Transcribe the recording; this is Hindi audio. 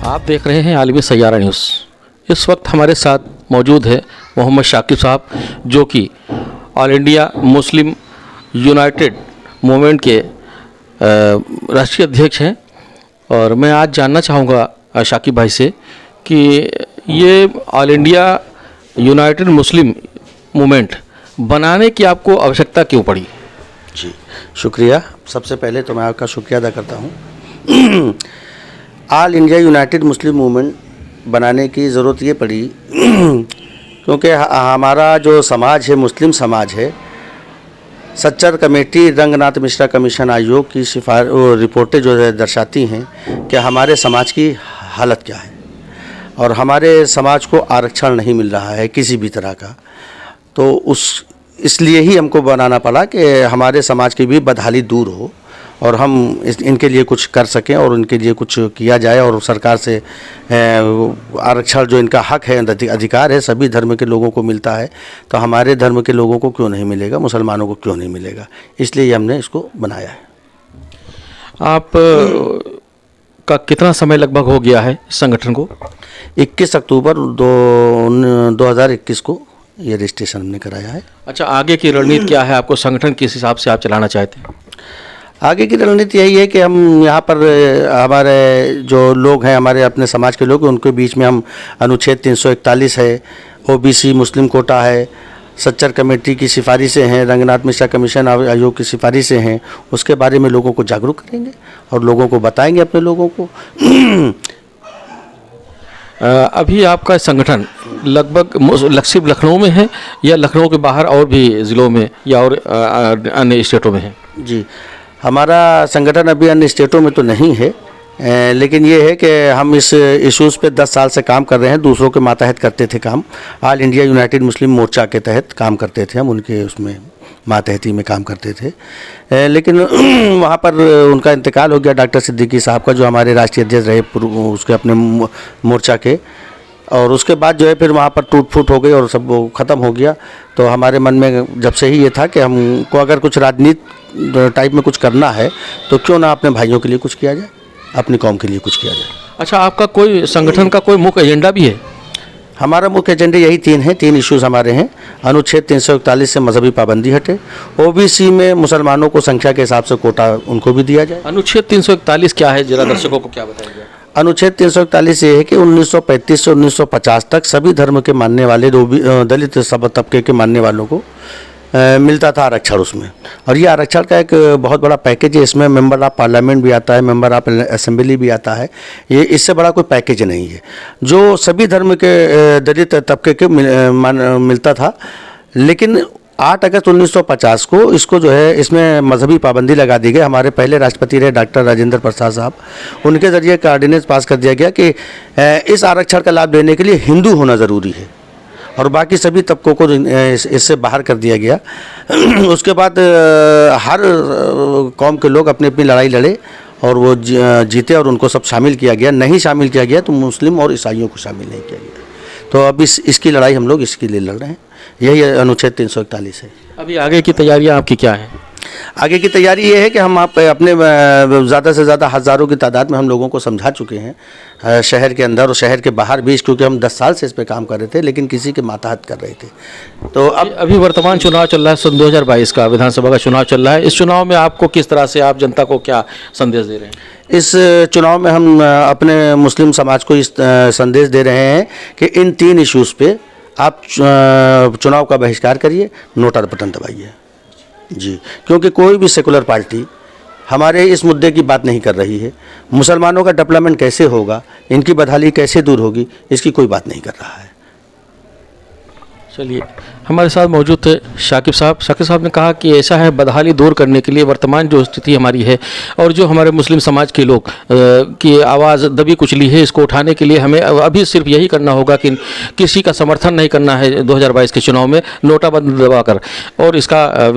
आप देख रहे हैं आलमी सैयारा न्यूज़। इस वक्त हमारे साथ मौजूद है मोहम्मद शाकिब साहब, जो कि all India Muslim United movement के राष्ट्रीय अध्यक्ष हैं। और मैं आज जानना चाहूँगा शाकिब भाई से कि ये ऑल इंडिया यूनाइटेड मुस्लिम मूवमेंट बनाने की आपको आवश्यकता क्यों पड़ी? जी शुक्रिया। सबसे पहले तो मैं आपका शुक्रिया अदा करता हूँ। ऑल इंडिया यूनाइटेड मुस्लिम मूवमेंट बनाने की ज़रूरत ये पड़ी क्योंकि हमारा जो समाज है, मुस्लिम समाज है, सच्चर कमेटी, रंगनाथ मिश्रा कमीशन आयोग की रिपोर्टें जो है दर्शाती हैं कि हमारे समाज की हालत क्या है और हमारे समाज को आरक्षण नहीं मिल रहा है किसी भी तरह का। तो इसलिए ही हमको बनाना पड़ा कि हमारे समाज की भी बदहाली दूर हो और हम इनके लिए कुछ कर सकें और उनके लिए कुछ किया जाए। और सरकार से आरक्षण जो इनका हक है, अधिकार है, सभी धर्म के लोगों को मिलता है, तो हमारे धर्म के लोगों को क्यों नहीं मिलेगा, मुसलमानों को क्यों नहीं मिलेगा? इसलिए हमने इसको बनाया है। आप का कितना समय लगभग हो गया है इस संगठन को? 21 अक्टूबर 2021 को ये रजिस्ट्रेशन हमने कराया है। अच्छा, आगे की रणनीति क्या है? आपको संगठन किस हिसाब से आप चलाना चाहते हैं? आगे की रणनीति यही है कि हम यहाँ पर हमारे जो लोग हैं, हमारे अपने समाज के लोग, उनके बीच में हम अनुच्छेद 341 है, ओबीसी मुस्लिम कोटा है, सच्चर कमेटी की सिफारिशें हैं, रंगनाथ मिश्रा कमीशन आयोग की सिफारिशें हैं, उसके बारे में लोगों को जागरूक करेंगे और लोगों को बताएंगे, अपने लोगों को। अभी आपका संगठन लगभग सिर्फ लखनऊ में है या लखनऊ के बाहर और भी ज़िलों में या और अन्य स्टेटों में है? जी, हमारा संगठन अभी अन्य स्टेटों में तो नहीं है, लेकिन ये है कि हम इस इश्यूज़ पे 10 साल से काम कर रहे हैं। दूसरों के मातहत करते थे काम, ऑल इंडिया यूनाइटेड मुस्लिम मोर्चा के तहत काम करते थे हम, उनके उसमें मातहती में काम करते थे। लेकिन वहाँ पर उनका इंतकाल हो गया, डॉक्टर सिद्दीकी साहब का, जो हमारे राष्ट्रीय अध्यक्ष रहे उसके अपने मोर्चा के। और उसके बाद जो है फिर वहाँ पर टूट फूट हो गई और सब वो ख़त्म हो गया। तो हमारे मन में जब से ही ये था कि हमको अगर कुछ राजनीति टाइप में कुछ करना है तो क्यों ना अपने भाइयों के लिए कुछ किया जाए, अपनी कौम के लिए कुछ किया जाए। अच्छा, आपका कोई संगठन का कोई मुख्य एजेंडा भी है? हमारा मुख्य एजेंडे यही 3 हैं, 3 इश्यूज़ हमारे हैं। अनुच्छेद 341 से मजहबी पाबंदी हटे, ओबीसी में मुसलमानों को संख्या के हिसाब से कोटा उनको भी दिया जाए। अनुच्छेद 341 क्या है, जरा दर्शकों को क्या बताएंगे? अनुच्छेद 341 ये है कि 1935 से 1950 तक सभी धर्म के मानने वाले, दलित सब तबके के मानने वालों को मिलता था आरक्षण उसमें। और ये आरक्षण का एक बहुत बड़ा पैकेज है। इसमें मेंबर ऑफ पार्लियामेंट भी आता है, मेंबर ऑफ असेंबली भी आता है। ये इससे बड़ा कोई पैकेज नहीं है जो सभी धर्म के दलित तबके के मिलता था। लेकिन 8 अगस्त 1950 को इसको जो है इसमें मजहबी पाबंदी लगा दी गई। हमारे पहले राष्ट्रपति रहे डॉक्टर राजेंद्र प्रसाद साहब, उनके ज़रिए का ऑर्डिनेंस पास कर दिया गया कि इस आरक्षण का लाभ लेने के लिए हिंदू होना ज़रूरी है और बाकी सभी तबकों को इससे बाहर कर दिया गया। उसके बाद हर कौम के लोग अपनी अपनी लड़ाई लड़े और वो जीते और उनको सब शामिल किया गया। नहीं शामिल किया गया तो मुस्लिम और ईसाइयों को शामिल नहीं किया गया। तो अब इसकी लड़ाई हम लोग इसके लिए लड़ रहे हैं। यही अनुच्छेद 341 है। अभी आगे की तैयारियां आपकी क्या हैं? आगे की तैयारी ये है कि हम अपने ज़्यादा से ज़्यादा हज़ारों की तादाद में हम लोगों को समझा चुके हैं, शहर के अंदर और शहर के बाहर भी, क्योंकि हम 10 साल से इस पर काम कर रहे थे लेकिन किसी के मातहत कर रहे थे। तो अभी वर्तमान चुनाव चल रहा है, सन 2022 का विधानसभा का चुनाव चल रहा है। इस चुनाव में आपको किस तरह से, आप जनता को क्या संदेश दे रहे हैं? इस चुनाव में हम अपने मुस्लिम समाज को इस संदेश दे रहे हैं कि इन 3 इश्यूज़ पे आप चुनाव का बहिष्कार करिए, नोटा बटन दबाइए। जी, क्योंकि कोई भी सेकुलर पार्टी हमारे इस मुद्दे की बात नहीं कर रही है। मुसलमानों का डेवलपमेंट कैसे होगा, इनकी बदहाली कैसे दूर होगी, इसकी कोई बात नहीं कर रहा है। चलिए, हमारे साथ मौजूद थे शाकिब साहब। शाकिब साहब ने कहा कि ऐसा है, बदहाली दूर करने के लिए वर्तमान जो स्थिति हमारी है और जो हमारे मुस्लिम समाज के लोग की आवाज़ दबी कुचली है, इसको उठाने के लिए हमें अभी सिर्फ यही करना होगा कि किसी का समर्थन नहीं करना है 2022 के चुनाव में, नोटाबंदी दबाकर, और इसका